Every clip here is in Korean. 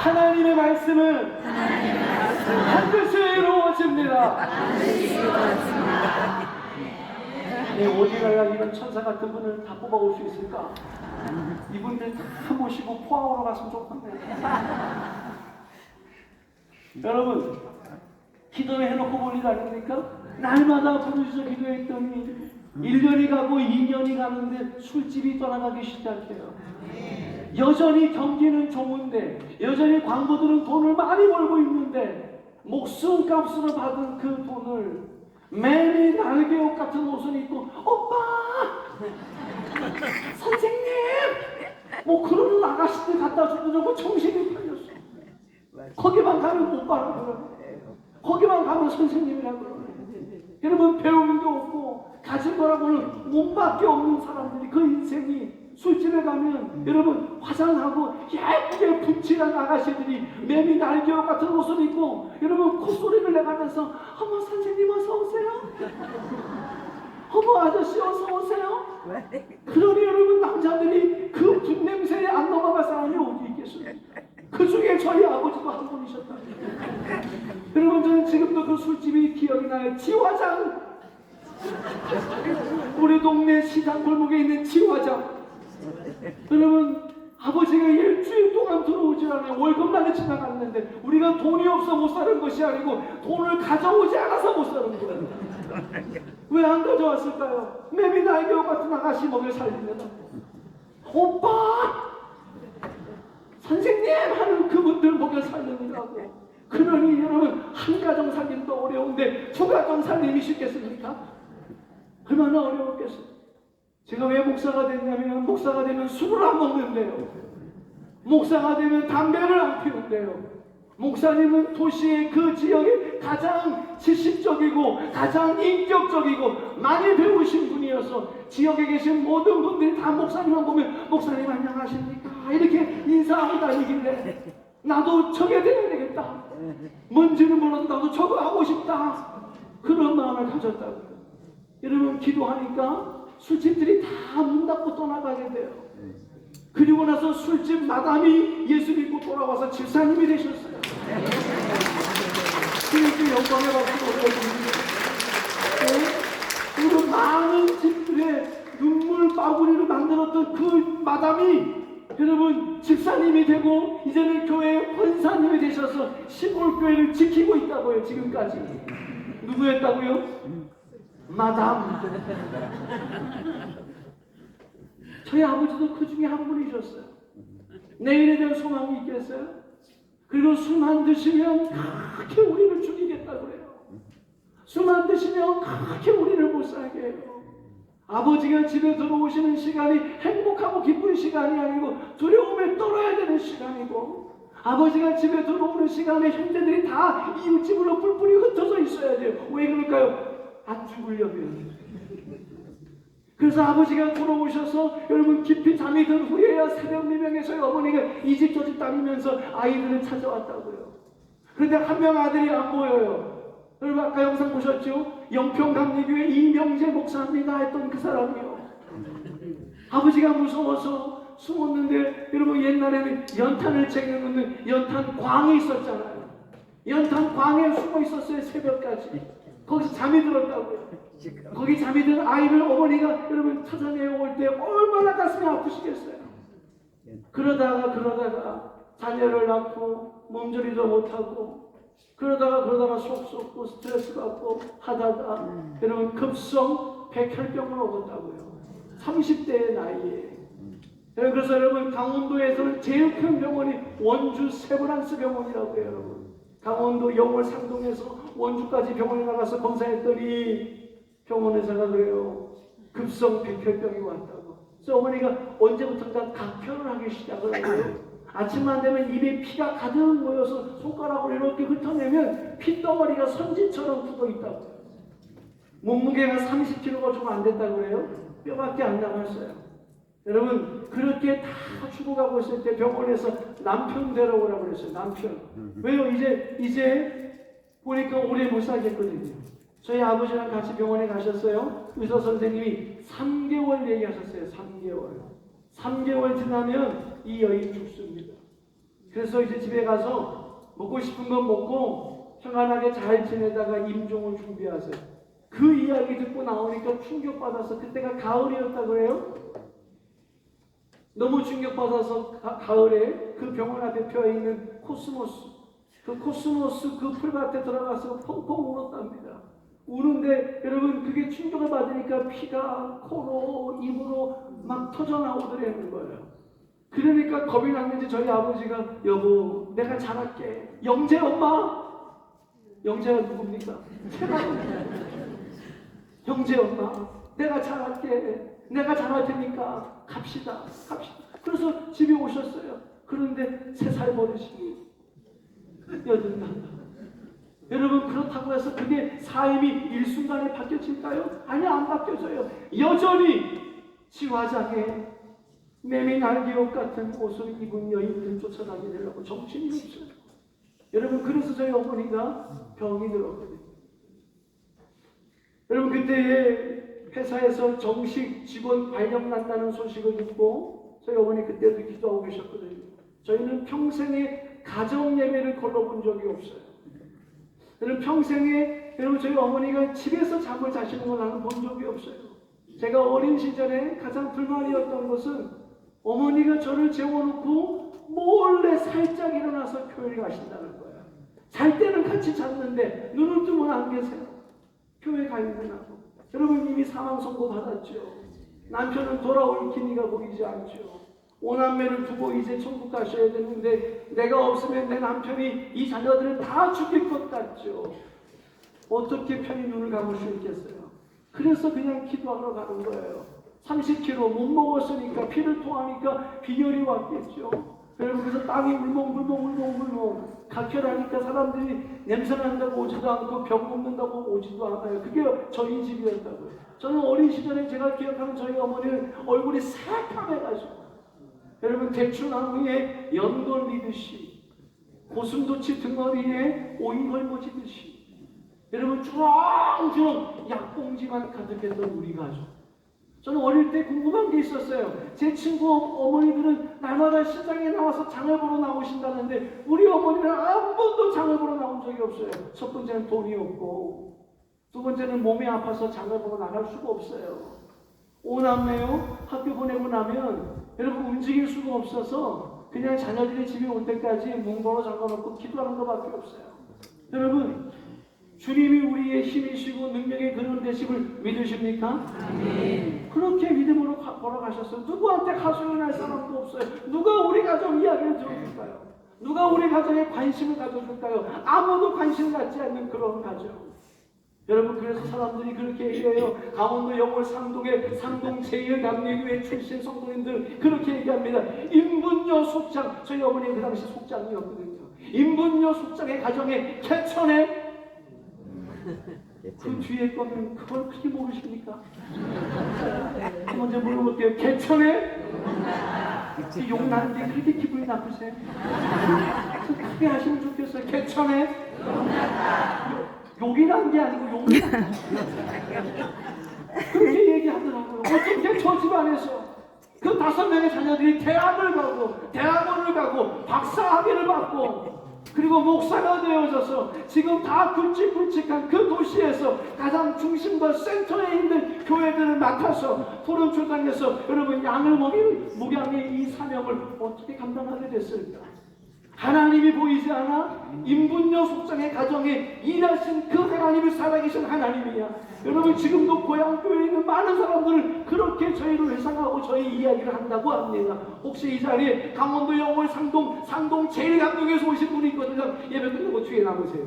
하나님의 말씀은 반드시 이루어집니다. 어디 가야 이런 천사 같은 분을 다 뽑아올 수 있을까? 이분들 다 모시고 포항으로 갔으면 좋겠네. 여러분, 기도를 해놓고 보니 아닙니까? 날마다 부르짖어 기도했더니 1년이 가고 2년이 가는데 술집이 떠나가기 시작해요. 여전히 경기는 좋은데, 여전히 광고들은 돈을 많이 벌고 있는데, 목숨값으로 받은 그 돈을 매일 날개옷 같은 옷을 입고 오빠! 선생님! 그런 아가씨들 갖다 주더라고. 정신이 팔렸어. 거기만 가면 오빠라 그러네. 거기만 가면 선생님이라 그러네. 여러분, 배우는 게 없고 가진 거라고는 몸밖에 없는 사람들이 그 인생이 술집에 가면 여러분 화장하고 예쁘게 분칠한 아가씨들이 매미 날개옷 같은 옷을 입고 여러분 콧소리를 내가면서 어머 선생님 어서 오세요. 어머 아저씨 어서 오세요. 그러니 여러분 남자들이 그 분냄새에 안 넘어갈 사람이 어디 있겠습니까? 그 중에 저희 아버지도 한 분이셨다. 여러분 저는 지금도 그 술집이 기억이 나요. 지화장. 우리 동네 시장 골목에 있는 지화장. 여러분 아버지가 일주일 동안 들어오질 않아요. 월급날에 지나갔는데 우리가 돈이 없어 못 사는 것이 아니고 돈을 가져오지 않아서 못 사는 거예요. 왜 안 가져왔을까요? 매미 날개옷 같은 아가씨 먹여 살리느라. 오빠! 선생님! 하는 그분들 먹여 살리느라고. 그러니 여러분 한 가정 살림도 어려운데 두 가정 살림이 쉽겠습니까? 얼마나 어려웠겠어요. 제가 왜 목사가 됐냐면 목사가 되면 술을 안 먹는데요. 목사가 되면 담배를 안 피운대요. 목사님은 도시의 그 지역에 가장 지식적이고 가장 인격적이고 많이 배우신 분이어서 지역에 계신 모든 분들이 다 목사님만 보면 목사님 안녕하십니까 이렇게 인사하고 다니길래 나도 저게 돼야 되겠다. 뭔지는 몰라도 나도 저거 하고 싶다. 그런 마음을 가졌다고요. 여러분 기도하니까 술집들이 다 문 닫고 떠나가게 돼요. 그리고 나서 술집 마담이 예수 믿고 돌아와서 집사님이 되셨어요. 그렇게 영광의 박수를 올려드립니다. 그리고 많은 집들의 눈물 바구니로 만들었던 그 마담이 여러분 집사님이 되고 이제는 교회 권사님이 되셔서 시골교회를 지키고 있다고요. 지금까지. 누구였다고요? 마담. 저희 아버지도 그 중에 한 분이셨어요. 내일에 대한 소망이 있겠어요? 그리고 술만 드시면 그렇게 우리를 죽이겠다 그래요. 술만 드시면 그렇게 우리를 못 살게 해요. 아버지가 집에 들어오시는 시간이 행복하고 기쁜 시간이 아니고 두려움에 떨어야 되는 시간이고, 아버지가 집에 들어오는 시간에 형제들이 다 이웃집으로 뿔뿔이 흩어져 있어야 돼요. 왜 그럴까요? 안 죽으려면. 그래서 아버지가 돌아오셔서 여러분 깊이 잠이 든 후에야 새벽 미명에서 어머니가 이 집 저 집 다니면서 아이들을 찾아왔다고요. 그런데 한 명 아들이 안 보여요. 여러분 아까 영상 보셨죠? 영평감리교회 이명재 목사입니다 했던 그 사람이요. 아버지가 무서워서 숨었는데 여러분 옛날에는 연탄을 챙겨놓는 연탄광이 있었잖아요. 연탄광에 숨어 있었어요. 새벽까지. 거기서 잠이 들었다고요. 거기 잠이 든 아이를 어머니가 여러분 찾아내어 올 때 얼마나 가슴이 아프시겠어요. 그러다가 자녀를 낳고 몸조리도 못하고 그러다가 속 썩고 스트레스 받고 하다가 여러분 급성 백혈병을 얻었다고요. 30대의 나이에. 그래서 여러분 강원도에서는 제일 큰 병원이 원주 세브란스 병원이라고 해요. 여러분 강원도 영월 상동에서 원주까지 병원에 나가서 검사했더니 병원에서가 그래요. 급성 백혈병이 왔다고. 그래서 어머니가 언제부턴가 각혈을 하기 시작을 하고요. 아침만 되면 입에 피가 가득 모여서 손가락으로 이렇게 훑어내면 핏덩어리가 선지처럼 굳어있다고. 몸무게가 30kg가 좀 안 됐다고 그래요. 뼈밖에 안 남았어요. 여러분 그렇게 다 죽어가고 있을 때 병원에서 남편 데려오라고 그랬어요. 남편. 왜요? 이제 보니까 오래 못 살겠거든요. 저희 아버지랑 같이 병원에 가셨어요. 의사 선생님이 3개월 얘기하셨어요. 3개월 지나면 이 여인 죽습니다. 그래서 이제 집에 가서 먹고 싶은 건 먹고 평안하게 잘 지내다가 임종을 준비하세요. 그 이야기 듣고 나오니까 충격받아서, 그때가 가을이었다 그래요. 너무 충격받아서 가을에 그 병원 앞에 펴있는 코스모스, 그 코스모스 그 풀밭에 들어가서 펑펑 울었답니다. 우는데 여러분, 그게 충격을 받으니까 피가 코로 입으로 막 터져 나오더라는 거예요. 그러니까 겁이 났는지 저희 아버지가, 여보 내가 잘할게. 영재 엄마, 영재가 누굽니까? 제가 영재 엄마 내가 잘할게. 내가 잘할 테니까 갑시다. 그래서 집에 오셨어요. 그런데 3살 버릇이 8살. 여러분, 그렇다고 해서 그게 삶이 일순간에 바뀌어질까요? 아니, 안 바뀌어져요. 여전히 지화장에 매미 날개옷 같은 옷을 입은 여인들 쫓아다니게 되려고 정신이 없어요. 여러분, 그래서 저희 어머니가 병이 들었거든요. 여러분, 그때에 회사에서 정식 직원 발령 난다는 소식을 듣고 저희 어머니 그때도 기도하고 계셨거든요. 저희는 평생에 가정 예배를 걸러본 적이 없어요. 여러분, 평생에 여러분 저희 어머니가 집에서 잠을 자시는 걸 나는 본 적이 없어요. 제가 어린 시절에 가장 불만이었던 것은 어머니가 저를 재워놓고 몰래 살짝 일어나서 교회에 가신다는 거예요. 잘 때는 같이 잤는데 눈을 뜨면 안 계세요. 교회 가 있는 하고. 여러분, 이미 사망 선고 받았죠. 남편은 돌아올 기미가 보이지 않죠. 5남매를 두고 이제 천국 가셔야 되는데 내가 없으면 내 남편이 이 자녀들을 다 죽일 것 같죠. 어떻게 편히 눈을 감을 수 있겠어요? 그래서 그냥 기도하러 가는 거예요. 30kg 못 먹었으니까, 피를 토하니까 빈혈이 왔겠죠. 여러분, 그래서 땅이 울멍울멍 각혈하니까 사람들이 냄새 난다고 오지도 않고 병 먹는다고 오지도 않아요. 그게 저희 집이었다고요. 저는 어린 시절에 제가 기억하는 저희 어머니는 얼굴이 새까매가지고, 여러분, 대추나무에 연 걸리듯이, 고슴도치 등어리에 오이 걸머지듯이, 여러분, 주렁주렁 약봉지만 가득했던 우리 가족. 저는 어릴 때 궁금한 게 있었어요. 제 친구 어머니들은 날마다 시장에 나와서 장을 보러 나오신다는데 우리 어머니는 한 번도 장을 보러 나온 적이 없어요. 첫 번째는 돈이 없고, 두 번째는 몸이 아파서 장을 보러 나갈 수가 없어요. 5남매요. 학교 보내고 나면 여러분 움직일 수가 없어서 그냥 자녀들이 집에 올 때까지 문 걸어 잠가놓고 기도하는 것밖에 없어요. 여러분, 주님이 우리의 힘이시고 능력의 근원 되심을 믿으십니까? 네. 그렇게 믿음으로 걸어가셨어요. 누구한테 하소연할 사람도 없어요. 누가 우리 가정 이야기를 들어줄까요? 누가 우리 가정에 관심을 가져줄까요? 아무도 관심 갖지 않는 그런 가정. 여러분, 그래서 사람들이 그렇게 얘기해요. 강원도 영월 상동의 상동 제1감리교회 출신 성도님들 그렇게 얘기합니다. 임분녀 속장, 저희 어머니 그 당시 속장이었거든요. 임분녀 속장의 가정에 개천에, 그 뒤에 거는 그걸 그렇게 모르십니까? 먼저 물어볼게요. 개천에 욕 나는데 그렇게 기분이 나쁘세요? 크게 하시면 좋겠어요. 개천에 욕이 난 게 아니고 욕이 난 그렇게 얘기하더라고요. 어떻게 저 집안에서 그 5명의 자녀들이 대학을 가고 대학원을 가고 박사학위를 받고 그리고 목사가 되어져서 지금 다 굵직굵직한 그 도시에서 가장 중심과 센터에 있는 교회들을 맡아서 푸른초장에서 여러분 양을 먹이는 목양의 이 사명을 어떻게 감당하게 됐을까? 하나님이 보이지 않아? 임분녀 속장의 가정에 일하신 그 하나님이 살아계신 하나님이야. 여러분, 지금도 고향교회에 있는 많은 사람들은 그렇게 저희를 회상하고 저희 이야기를 한다고 합니다. 혹시 이 자리에 강원도 영월 상동 제1감동에서 오신 분이 있거든요. 예배 끝나고 뒤에 남으세요.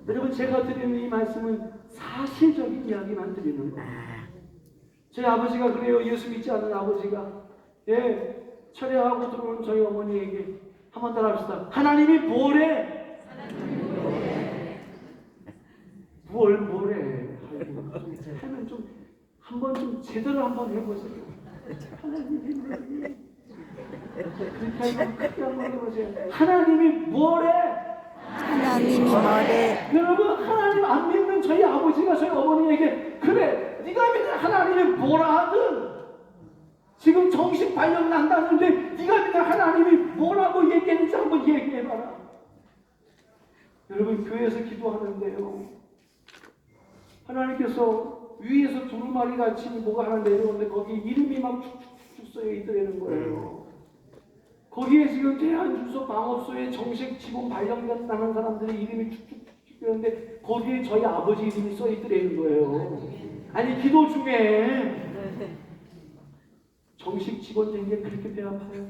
여러분, 제가 드리는 이 말씀은 사실적인 이야기만 드리는 거예요. 저희 아버지가 그래요. 예수 믿지 않는 아버지가 철회하고 들어온 저희 어머니에게 한번 따라합시다. 하나님이 뭐래? 뭐래? 하면 좀 한번 좀 제대로 한번 해보세요. 하나님이 뭐래? 그렇게 하면 크게 한번 해보세요. 하나님이 뭐래? 하나님이 뭐래? 여러분, 하나님 안 믿는 저희 아버지가 저희 어머니에게 그래, 네가 믿는 하나님이 뭐라 하든 지금 정식 발령 난다는데 네가 그냥 하나님이 뭐라고 얘기했는지 한번 얘기해봐라. 여러분 교회에서 기도하는데요, 하나님께서 위에서 두루마리 같이 뭐가 하나 내려오는데 거기 이름이 막 쭉쭉쭉 써여 있더라는 거예요. 거기에 지금 대한주소 방업소에 정식 직원 발령된다는 사람들의 이름이 쭉쭉쭉 되는데 거기에 저희 아버지 이름이 써 있더라는 거예요. 아니 기도 중에 정식 직원 되는 게 그렇게 배 아파요.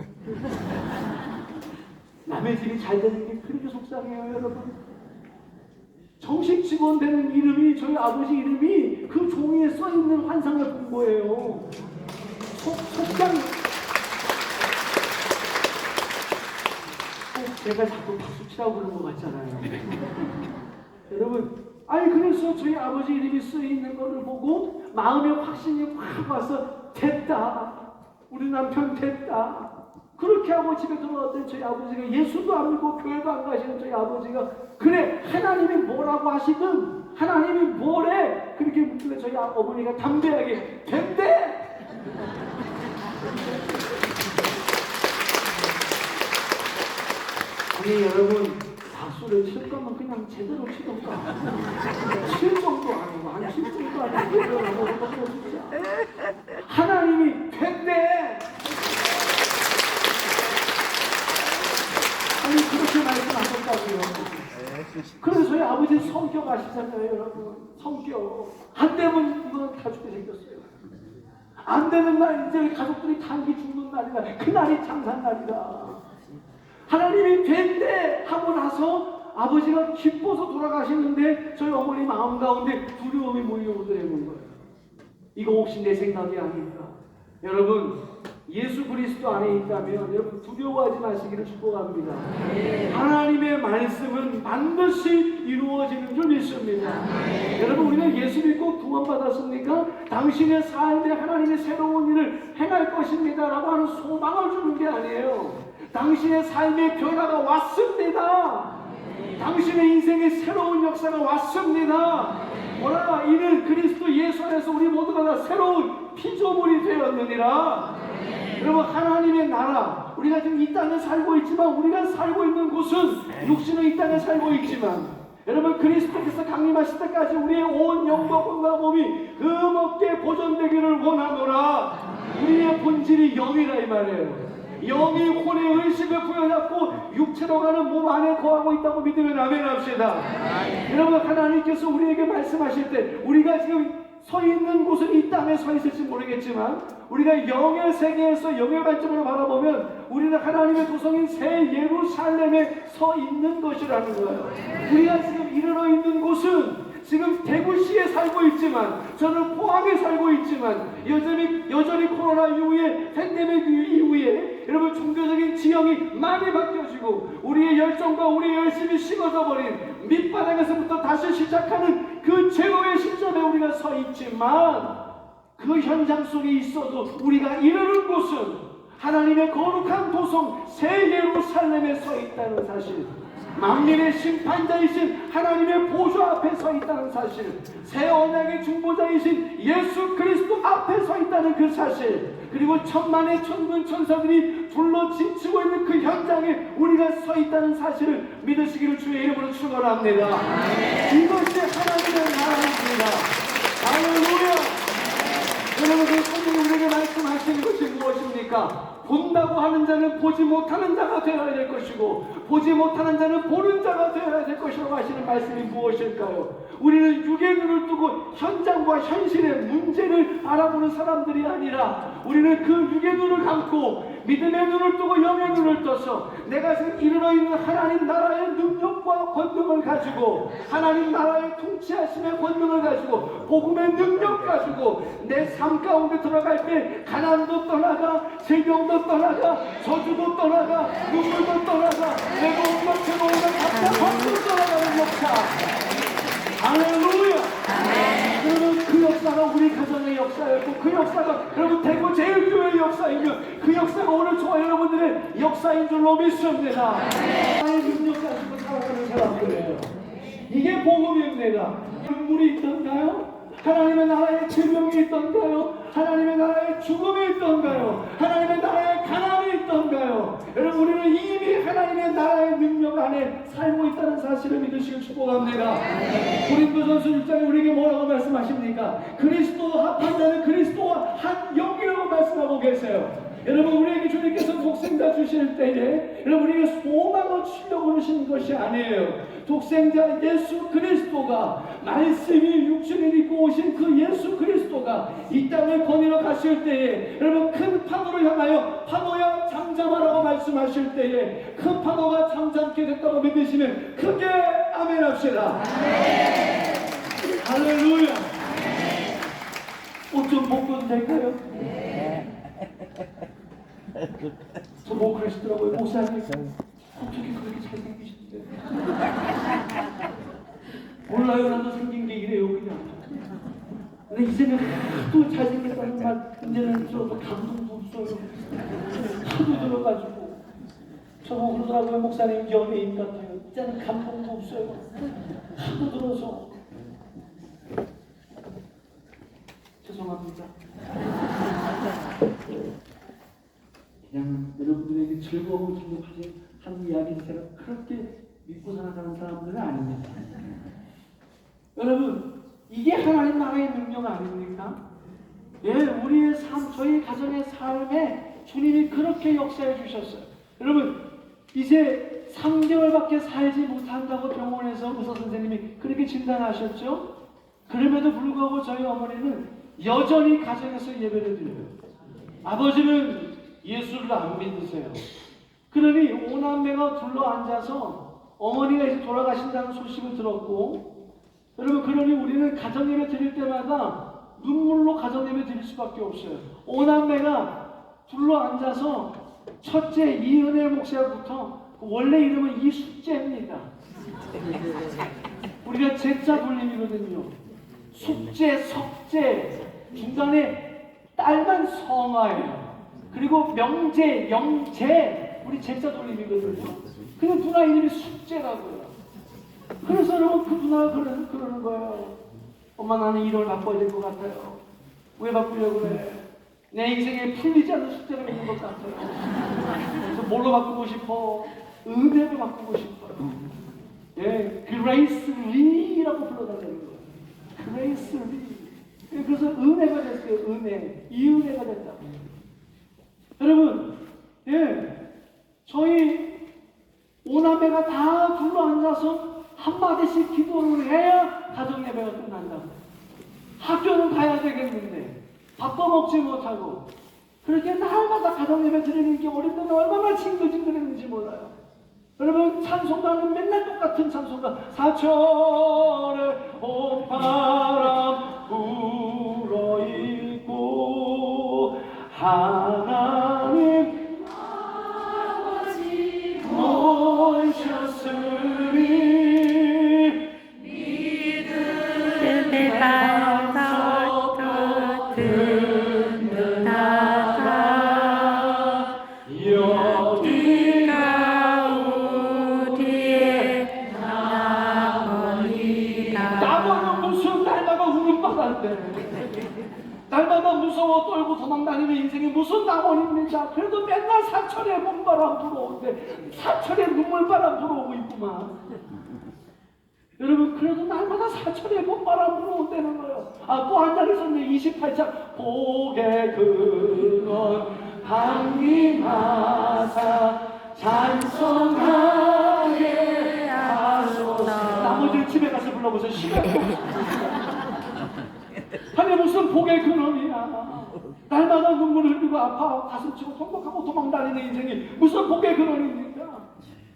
남의 집이 잘 되는 게 그렇게 속상해요, 여러분. 정식 직원 되는 이름이 저희 아버지 이름이 그 종이에 써 있는 환상을 본 거예요. 속상. 제가 자꾸 박수 치라고 그런 것 같잖아요. 여러분, 아니 그래서 저희 아버지 이름이 쓰여 있는 것을 보고 마음에 확신이 확 와서 됐다. 우리 남편 됐다. 그렇게 하고 집에 들어왔더니 저희 아버지가 예수도 안 믿고 교회도 안 가시는 저희 아버지가 그래 하나님이 뭐라고 하시든 하나님이 뭐래 그렇게 묻길래 저희 어머니가 담대하게 된대. 아니 여러분 박수를 칠 거면 그냥 제대로 치던가. 칠 정도 아니고 한 10 정도 아니고 진짜 하나님이 된대. 아니 그렇게 말씀하셨다고요. 그래서 저희 아버지 성격 아시잖아요, 여러분. 성격 안 되면 이건 다 죽게 생겼어요. 안 되는 날 이제 가족들이 단기 죽는 날이다. 그날이 장사날이다. 하나님이 된대 하고 나서 아버지가 기뻐서 돌아가시는데 저희 어머니 마음 가운데 두려움이 몰려오더라는 거예요. 이거 혹시 내 생각이 아닌가? 여러분 예수 그리스도 안에 있다면 여러분 두려워하지 마시기를 축복합니다. 하나님의 말씀은 반드시 이루어지는 줄 믿습니다. 여러분 우리는 예수 믿고 구원받았습니까? 당신의 삶에 하나님의 새로운 일을 행할 것입니다 라고 하는 소망을 주는 게 아니에요. 당신의 삶의 변화가 왔습니다. 당신의 인생의 새로운 역사가 왔습니다. 뭐라 이는 그리스도 예수 안에서 우리 모두가 다 새로운 피조물이 되었느니라. 여러분 하나님의 나라 우리가 지금 이 땅에 살고 있지만 우리가 살고 있는 곳은 육신은 이 땅에 살고 있지만 여러분 그리스도께서 강림하실 때까지 우리의 온 영과 혼과 몸이 흠없게 보존되기를 원하노라. 우리의 본질이 영이라 이 말이에요. 영이 혼의 의식을 부여잡고 육체로 가는 몸 안에 거하고 있다고 믿으면 아멘 합시다. 여러분 하나님께서 우리에게 말씀하실 때 우리가 지금 서 있는 곳은 이 땅에 서 있을지 모르겠지만 우리가 영의 세계에서 영의 관점으로 바라보면 우리는 하나님의 도성인 새 예루살렘에 서 있는 것이라는 거예요. 우리가 지금 이르러 있는 곳은 지금 대구시에 살고 있지만 저는 포항에 살고 있지만 여전히 코로나 이후에 팬데믹 이후에 여러분 종교적인 지형이 많이 바뀌어지고 우리의 열정과 우리의 열심이 식어져 버린 밑바닥에서부터 다시 시작하는 그 제로의 시점에 우리가 서 있지만 그 현장 속에 있어도 우리가 이르는 곳은 하나님의 거룩한 도성 새 예루살렘에 서 있다는 사실, 만민의 심판자이신 하나님의 보좌 앞에 서 있다는 사실, 새 언약의 중보자이신 예수 그리스도 앞에 서 있다는 그 사실, 그리고 천만의 천군 천사들이 둘러 지치고 있는 그 현장에 우리가 서 있다는 사실을 믿으시기를 주의 이름으로 축원합니다. 이것이 하나님의 나라입니다. 할렐루야. 여러분 그 성경이 우리에게 말씀하시는 것이 무엇입니까? 본다고 하는 자는 보지 못하는 자가 되어야 될 것이고 보지 못하는 자는 보는 자가 되어야 될 것이라고 하시는 말씀이 무엇일까요? 우리는 육의 눈을 뜨고 현장과 현실의 문제를 알아보는 사람들이 아니라 우리는 그 육의 눈을 감고 믿음의 눈을 뜨고 영의 눈을 떠서 내가 지금 이르러 있는 하나님 나라의 능력과 권능을 가지고 하나님 나라의 통치하심의 권능을 가지고 복음의 능력 가지고 내 삶 가운데 들어갈 때 가난도 떠나가 질병도 떠나가 저주도 떠나가 눈물도 떠나가 내가 온갖 괴로움을 답답함도 떠나가는 역사. 할렐루야. 여러분 그 역사가 우리 가정의 역사였고 그 역사가 여러분 대구 제일교회의 역사이며 그 역사가 오늘 저와 여러분들의 역사인 줄로 믿습니다. 나의 능력 가지고 살아가는 사람들이에요. 이게 복음입니다. 눈물이 있던가요? 하나님의 나라에 질병이 있던가요? 하나님의 나라에 죽음이 있던가요? 하나님의 나라에 가난이 있던가요? 여러분, 우리는 이미 하나님의 나라의 능력 안에 살고 있다는 사실을 믿으시길 축복합니다. 고린도전서 6장에 우리에게 뭐라고 말씀하십니까? 그리스도와 합한 자는 그리스도와 한 영이라고 말씀하고 계세요. 여러분, 우리에게 주님께서 독생자 주실 때에 여러분, 우리에게 소망을 주려고 그러시는 것이 아니에요. 독생자 예수 그리스도가, 말씀이 육신을 입고 오신 그 예수 그리스도가 이 땅을 거닐어 가실 때에 여러분, 큰 파도를 향하여 파도야 잠잠하라고 말씀하실 때에 큰 파도가 잠잠게 됐다고 믿으시면 크게 아멘 합시다. 할렐루야. 옷 좀 벗겨도 될까요? 저 뭐 그러시더라고요. 목사님, 어떻게 그렇게 잘생기신데? 몰라요. 나도 생긴 게 이래요, 그냥. 근데 이제는 하도 잘생겼다는 말, 이제는 저도 감동도 없어요. 하도 들어가지고. 저보고 그러더라고요. 목사님, 연예인 같아요. 이제는 감동도 없어요. 하도 들어서. 죄송합니다. 그냥 여러분들에게 즐거움을 주려고 하는 이야기를 제가 그렇게 믿고 살아가는 사람들은 아닙니다. 여러분, 이게 하나님 나라의 능력 아닙니까? 예, 우리의 삶, 저희 가정의 삶에 주님이 그렇게 역사해 주셨어요. 여러분, 이제 3개월밖에 살지 못한다고 병원에서 의사 선생님이 그렇게 진단하셨죠? 그럼에도 불구하고 저희 어머니는 여전히 가정에서 예배를 드려요. 아버지는 예수를 안 믿으세요. 그러니 오남매가 둘러앉아서 어머니가 이제 돌아가신다는 소식을 들었고, 여러분, 그러니 우리는 가정예배 드릴 때마다 눈물로 가정예배 드릴 수밖에 없어요. 오남매가 둘러앉아서 첫째 이은혜 목사부터, 원래 이름은 이숙제입니다. 우리가 제자 돌림이거든요. 숙제, 석제, 중간에 딸만 성화예요. 그리고 명제, 영제, 우리 제자 돌림이거든요. 그 누나 이름이 숙제라고요. 그래서 여러분, 그 누나가 그러는 거예요. 엄마, 나는 이름을 바꿔야 될 것 같아요. 왜 바꾸려고 그래? 내 인생에 풀리지 않는 숙제가 있는 것 같아요. 그래서 뭘로 바꾸고 싶어? 은혜로 바꾸고 싶어요. 예, 그레이스 리라고 불러달라는 거예요. 그레이스 리. 그래서 은혜가 됐어요. 은혜. 이은혜가 됐다. 여러분, 예, 저희 오남매가 다 둘러앉아서 한마디씩 기도를 해야 가정예배가 끝난다. 학교는 가야 되겠는데 바꿔먹지 못하고 그렇게 날마다 가정예배 드리는 게 어릴 때는 얼마나 징글징글했는지 몰라요. 여러분, 찬송가는 맨날 똑같은 찬송가. 사철에 봄바람 불어있고 하나님 아버지 모셨으니 믿음의 반석도 든든하다. 여기가 우리의 낙원이다. 낙원은 무슨 날마다 우는 바다인데, 날마다 무서워 떨고 도망다니는 인생이 무슨 낙원입니까? 그래도 맨날 사철에 봄바람 불어오는데 사철에 눈물바람 불어오고 있구만. 여러분, 그래도 날마다 사철에 봄바람 불어온다는 거예요. 또 한 장 있었네. 28장. 복의 근원 강림하사 찬송하게 하소서. 나머지는 집에 가서 불러보세요. 시간이 없어. 아니, 무슨 복의 근원이야. 날마다 눈물을 흘리고 아파 가슴치고 통곡하고 도망다니는 인생이 무슨 복의 근원입니까?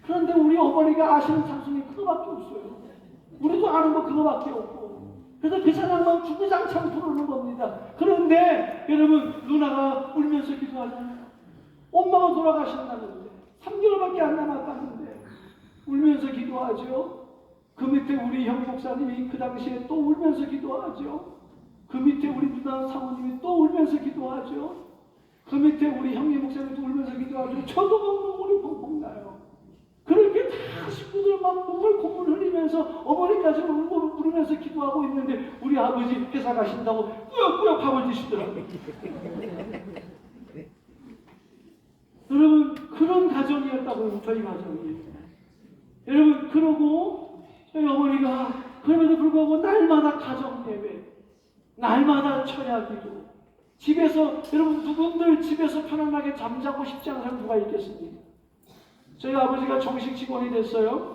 그런데 우리 어머니가 아시는 찬송이 그거밖에 없어요. 우리도 아는 거 그거밖에 없고. 그래서 그 찬양만 주구장창 부르는 겁니다. 그런데 여러분, 누나가 울면서 기도하잖아요. 엄마가 돌아가신다는데 3개월밖에 안 남았다는데 울면서 기도하죠. 그 밑에 우리 형 목사님이 그 당시에 또 울면서 기도하죠. 그 밑에 우리 누나 사모님이 또 울면서 기도하죠. 그 밑에 우리 형님 목사님도 울면서 기도하죠. 저도 막 눈물이 펑펑 나요. 그렇게 다 식구들 막 눈물 콧물 흘리면서 울면서 어머니까지 울고 부르면서 기도하고 있는데 우리 아버지 회사 가신다고 꾸역꾸역 밥을 드시더라고요. 여러분 그런 가정이었다고요. 저희 가정이. 여러분 그러고 저희 어머니가 그럼에도 불구하고 날마다 가정 예배, 날마다 철야기도, 집에서 여러분 누군들 집에서 편안하게 잠자고 싶지 않은 사람 누가 있겠습니까? 저희 아버지가 정식 직원이 됐어요.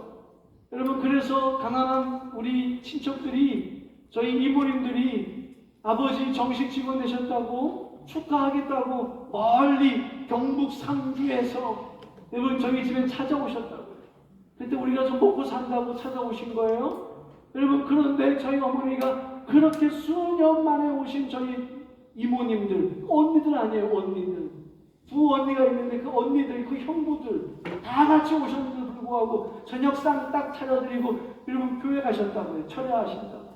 여러분 그래서 가난한 우리 친척들이 저희 이모님들이 아버지 정식 직원 되셨다고 축하하겠다고 멀리 경북 상주에서 여러분 저희 집에 찾아오셨다고요. 그때 우리가 좀 먹고 산다고 찾아오신 거예요. 여러분 그런데 저희 어머니가 그렇게 수년 만에 오신 저희 이모님들, 언니들 아니에요, 언니들. 두 언니가 있는데 그 언니들, 그 형부들 다 같이 오셨는데도 불구하고 저녁상 딱 차려드리고 여러분 교회 가셨다고요. 철회하신다고.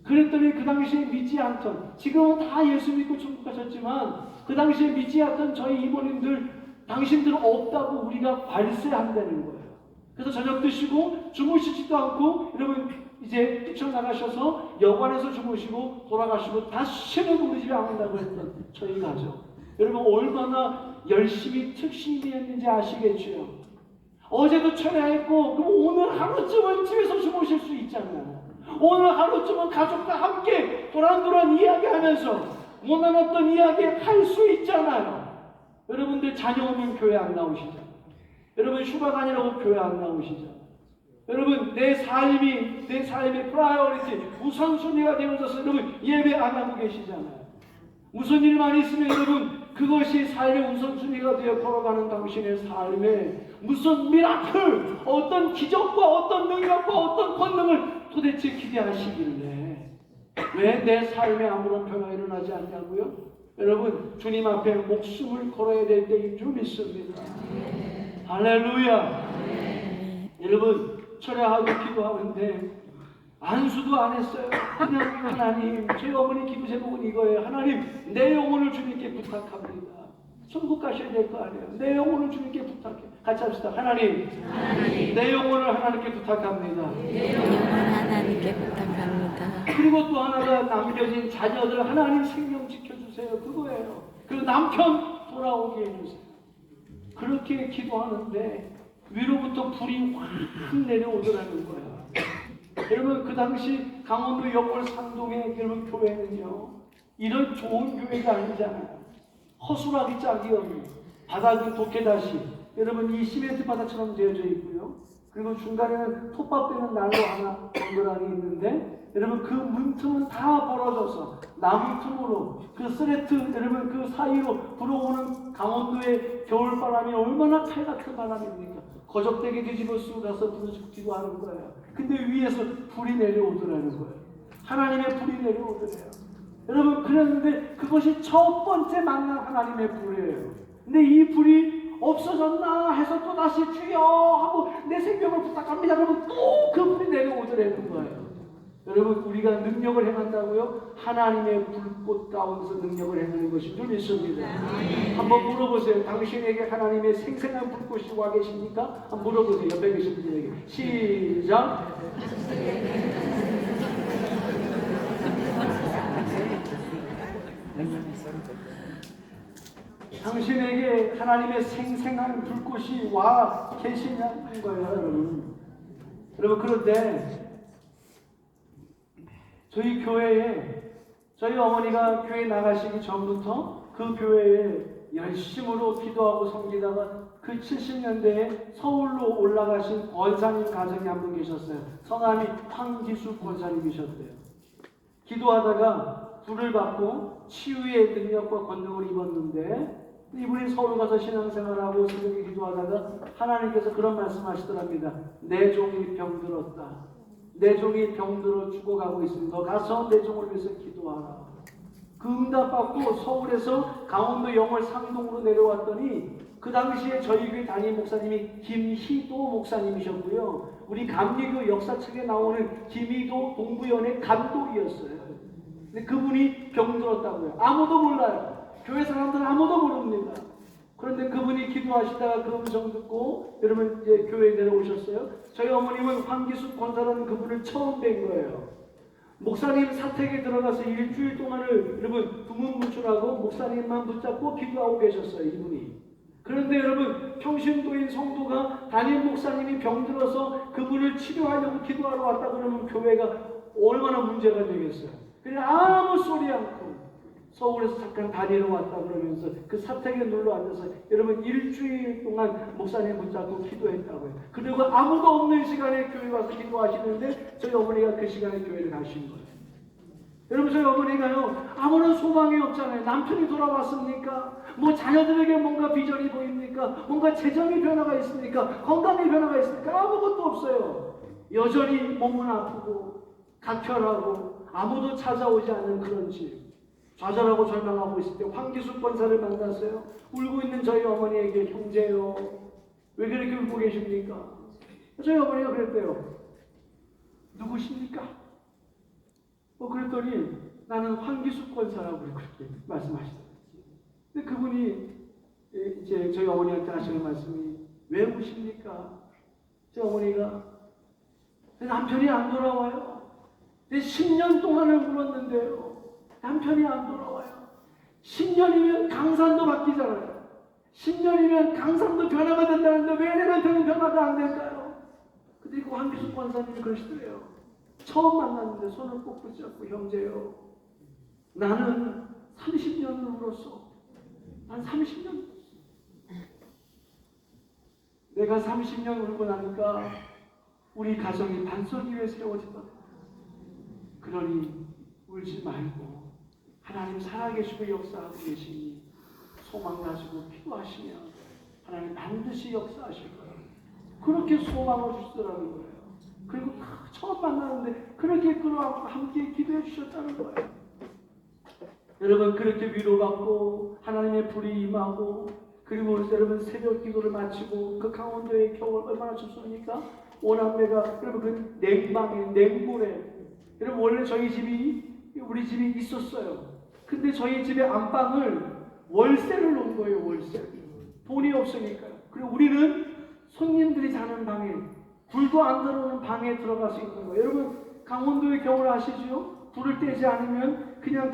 그랬더니 그 당시에 믿지 않던, 지금은 다 예수 믿고 천국 가셨지만 그 당시에 믿지 않던 저희 이모님들, 당신들은 없다고 우리가 발세한다는 거예요. 그래서 저녁 드시고 주무시지도 않고 여러분 이제 뛰쳐나가셔서 여관에서 주무시고 돌아가시고 다시는 우리 집에 안 온다고 했던 저희 가족. 여러분 얼마나 열심히 특심이었는지 아시겠죠? 어제도 철야했고 그럼 오늘 하루쯤은 집에서 주무실 수 있잖아요. 오늘 하루쯤은 가족과 함께 도란도란 이야기하면서 못난 어떤 이야기 할 수 있잖아요. 여러분들 자녀 오면 교회 안 나오시죠? 여러분 휴가 다니라고 교회 안 나오시죠? 여러분 내 삶의 프라이어리티 우선순위가 되어져서 여러분 예배 안 하고 계시잖아요. 무슨 일만 있으면 여러분 그것이 삶의 우선순위가 되어 걸어가는 당신의 삶에 무슨 미라클, 어떤 기적과 어떤 능력과 어떤 권능을 도대체 기대하시길래 왜 내 삶에 아무런 변화가 일어나지 않냐고요? 여러분 주님 앞에 목숨을 걸어야 될 때인 줄 믿습니다. 할렐루야. 여러분 철야하고 기도하는데 안수도 안 했어요. 그냥 하나님, 저희 어머니 기도 제목은 이거예요. 하나님, 내 영혼을 주님께 부탁합니다. 천국 가셔야 될 거 아니에요. 내 영혼을 주님께 부탁해. 같이 합시다. 하나님, 내 영혼을 하나님께 부탁합니다. 내 영혼을 하나님께 부탁합니다. 그리고 또 하나가 남겨진 자녀들 하나님 생명 지켜주세요. 그거예요. 그리고 남편 돌아오게 해주세요. 그렇게 기도하는데 위로부터 불이 확 내려오더라는 거예요. 여러분 그 당시 강원도 역월 상동의 여러분 교회는요 이런 좋은 교회가 아니잖아요. 허술하기 짝이 없는 바닥은 도깨다시 여러분 이 시멘트 바닥처럼 되어져 있고요. 그리고 중간에는 톱밥되는 난로 하나 덩그러니 있는데 여러분 그 문틈은 다 벌어져서 나무 틈으로 그 스레트 여러분 그 사이로 불어오는 강원도의 겨울바람이 얼마나 칼같은 바람입니까? 거적대게 뒤집어 쓰고 가서 부르짖기도 하는 거예요. 근데 위에서 불이 내려오더라는 거예요. 하나님의 불이 내려오더래요. 여러분 그랬는데 그것이 첫 번째 만난 하나님의 불이에요. 근데 이 불이 없어졌나 해서 또 다시 주여 하고 내 생명을 부탁합니다. 그러면 또 그 불이 내려오더라는 거예요. 여러분 우리가 능력을 행한다고요? 하나님의 불꽃 가운데서 능력을 행하는 것인 줄 믿습니다. 한번 물어보세요. 당신에게 하나님의 생생한 불꽃이 와 계십니까? 한번 물어보세요. 옆에 계신 분에게. 시작. 당신에게 하나님의 생생한 불꽃이 와 계시냐는 거예요. 여러분 그런데 저희 교회에 저희 어머니가 교회 나가시기 전부터 그 교회에 열심으로 기도하고 섬기다가 그 70년대에 서울로 올라가신 권사님 가정이 한 분 계셨어요. 성함이 황기수 권사님이셨대요. 기도하다가 불을 받고 치유의 능력과 권능을 입었는데 이분이 서울 가서 신앙생활하고 새벽에 기도하다가 하나님께서 그런 말씀하시더랍니다. 내 종이 병들었다. 내 종이 병들어 죽어가고 있습니다. 너 가서 내 종을 위해서 기도하라. 그 응답받고 서울에서 강원도 영월 상동으로 내려왔더니 그 당시에 저희 교회 담임 목사님이 김희도 목사님이셨고요. 우리 감리교 역사책에 나오는 김희도 동부연의 감독이었어요. 근데 그분이 병들었다고요. 아무도 몰라요. 교회 사람들은 아무도 모릅니다. 그런데 그분이 기도하시다가 그 음성 듣고 여러분 이제 교회에 내려오셨어요. 저희 어머님은 황기숙 권사라는 그분을 처음 뵌 거예요. 목사님 사택에 들어가서 일주일 동안을 여러분 두문불출하고 목사님만 붙잡고 기도하고 계셨어요, 이분이. 그런데 여러분 평신도인 성도가 담임 목사님이 병들어서 그분을 치료하려고 기도하러 왔다 그러면 교회가 얼마나 문제가 되겠어요. 그냥 아무 소리 않고 서울에서 잠깐 다니러 왔다 그러면서 그 사택에 눌러 앉아서 여러분 일주일 동안 목사님 붙잡고 기도했다고요. 그리고 아무도 없는 시간에 교회 와서 기도하시는데 저희 어머니가 그 시간에 교회를 가신 거예요. 여러분 저희 어머니가요 아무런 소망이 없잖아요. 남편이 돌아왔습니까? 뭐 자녀들에게 뭔가 비전이 보입니까? 뭔가 재정의 변화가 있습니까? 건강의 변화가 있습니까? 아무것도 없어요. 여전히 몸은 아프고 각혈하고 아무도 찾아오지 않는 그런 집. 좌절하고 절망하고 있을 때 황기숙 권사를 만났어요. 울고 있는 저희 어머니에게 형제요 왜 그렇게 울고 계십니까? 저희 어머니가 그랬대요. 누구십니까? 그랬더니 나는 황기숙 권사라고 그렇게 말씀하시더라고요. 근데 그분이 이제 저희 어머니한테 하시는 말씀이 왜 우십니까? 저희 어머니가 남편이 안 돌아와요. 10년 동안을 울었는데요. 남편이 안 돌아와요. 10년이면 강산도 바뀌잖아요. 10년이면 강산도 변화가 된다는데 왜 내 남편은 변화가 안 될까요? 근데 그 황기숙 권사님이 그러시더래요. 처음 만났는데 손을 꼭 붙잡고 형제요. 나는 30년을 울었어. 난 30년. 내가 30년 울고 나니까 우리 가정이 반석 위에 세워지거든. 그러니 울지 말고 하나님 살아계시고 역사하고 계시니 소망 가지고 기도하시면 하나님 반드시 역사하실 거예요. 그렇게 소망을 주시더라는 거예요. 그리고 처음 만나는데 그렇게 끌어안고 함께 기도해 주셨다는 거예요. 여러분 그렇게 위로받고 하나님의 불이 임하고 그리고 여러분 새벽 기도를 마치고 그 강원도의 겨울 얼마나 춥습니까? 오남매가 여러분 그 냉방에 냉물에 여러분 원래 우리 집이 있었어요. 근데 저희 집의 안방을 월세를 놓은 거예요. 월세. 돈이 없으니까요. 그리고 우리는 손님들이 자는 방에 불도 안 들어오는 방에 들어갈 수 있는 거예요. 여러분 강원도의 겨울 아시죠? 불을 떼지 않으면 그냥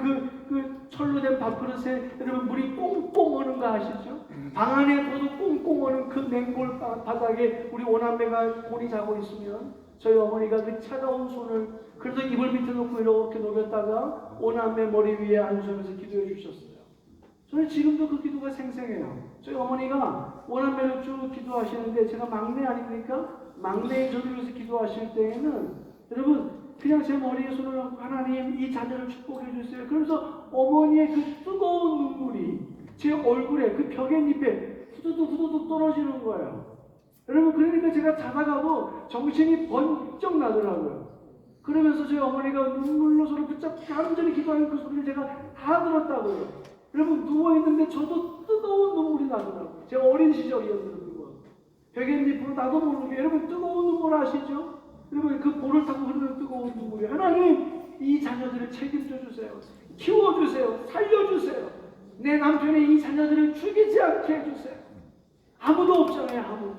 그 철로 된 밥그릇에 여러분 물이 꽁꽁 오는 거 아시죠? 방 안에 둬도 꽁꽁 오는 그 냉골 바닥에 우리 오남매가 곤히 자고 있으면 저희 어머니가 그 차가운 손을 그래서 이불 밑에 놓고 이렇게 녹였다가 오남매 머리 위에 앉으면서 기도해 주셨어요. 저는 지금도 그 기도가 생생해요. 저희 어머니가 오남매를 쭉 기도하시는데 제가 막내 아닙니까? 막내인 저를 위해서 기도하실 때에는 여러분 그냥 제 머리에 손을 얹고 하나님 이 자녀를 축복해 주세요. 그러면서 어머니의 그 뜨거운 눈물이 제 얼굴에 그 벽에잎에 후두둑 떨어지는 거예요. 여러분 그러니까 제가 자다가도 정신이 번쩍 나더라고요. 그러면서 저희 어머니가 눈물로 저를 붙잡고 간절히 기도하는 그 소리를 제가 다 들었다고요. 여러분 누워있는데 저도 뜨거운 눈물이 나더라고요. 제가 어린 시절이었는데 그거. 벽에잎으로 나도 모르게 여러분 뜨거운 눈물 아시죠? 여러분 그 볼을 타고 흐르는 뜨거운 눈물이 하나님 이 자녀들을 책임져 주세요. 키워주세요. 살려주세요. 내 남편이 이 자녀들을 죽이지 않게 해주세요. 아무도 없잖아요. 아무도.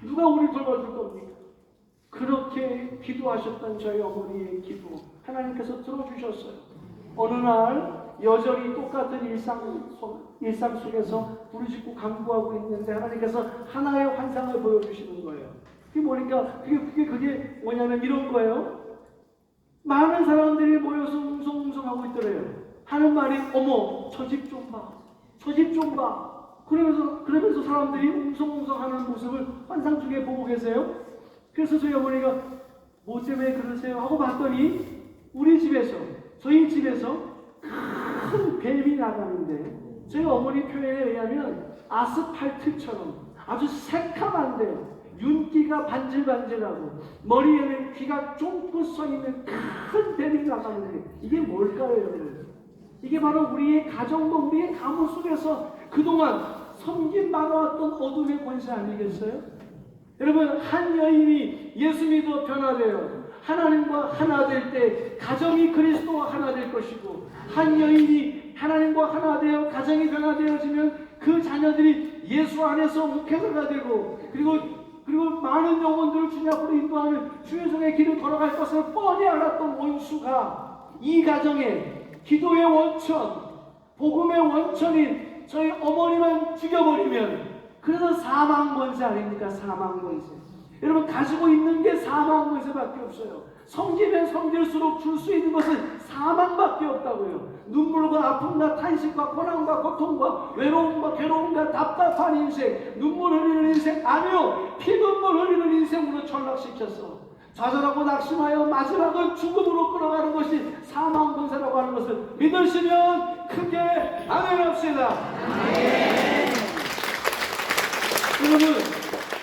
누가 우리 돌봐줄 겁니까? 그렇게 기도하셨던 저희 어머니의 기도 하나님께서 들어주셨어요. 어느 날 여전히 똑같은 일상 속에서 부르짖고 간구하고 있는데 하나님께서 하나의 환상을 보여주시는 거예요. 그게 뭐니까 그게 뭐냐면 이런 거예요. 많은 사람들이 모여서 웅성웅성하고 있더래요. 하는 말이 어머 저 집 좀 봐. 저 집 좀 봐. 그러면서 사람들이 웅성웅성하는 모습을 환상 중에 보고 계세요. 그래서 저희 어머니가 뭐 때문에 그러세요? 하고 봤더니 저희 집에서 큰 뱀이 나가는데 저희 어머니 표현에 의하면 아스팔트처럼 아주 새카만데 윤기가 반질반질하고 머리에는 귀가 쫑긋 서 있는 큰 뱀이 나가는데 이게 뭘까요, 여러분? 이게 바로 우리의 가정과 우리의 가문 속에서 그동안 섬긴 받아왔던 어둠의 권세 아니겠어요? 여러분 한 여인이 예수 믿어 변화되어 하나님과 하나 될 때 가정이 그리스도와 하나 될 것이고 한 여인이 하나님과 하나 되어 가정이 변화되어지면 그 자녀들이 예수 안에서 목회자가 되고 그리고 많은 영혼들을 주님 앞으로 인도하는 주의 길을 걸어갈 것을 뻔히 알았던 원수가 이 가정에 기도의 원천, 복음의 원천인 저희 어머니만 죽여버리면 그래서 사망권세 아닙니까? 사망권세. 여러분 가지고 있는 게 사망권세밖에 없어요. 섬기면 섬길수록 줄 수 있는 것은 사망밖에 없다고요. 눈물과 아픔과 탄식과 고난과 고통과 외로움과 괴로움과 답답한 인생, 눈물 흘리는 인생 아니요, 피눈물 흘리는 인생으로 전락시켰어. 좌절하고 낙심하여 마지막은 죽음으로 끌어가는 것이 사망권세라고 하는 것을 믿으시면 크게 아멘합시다. 여러분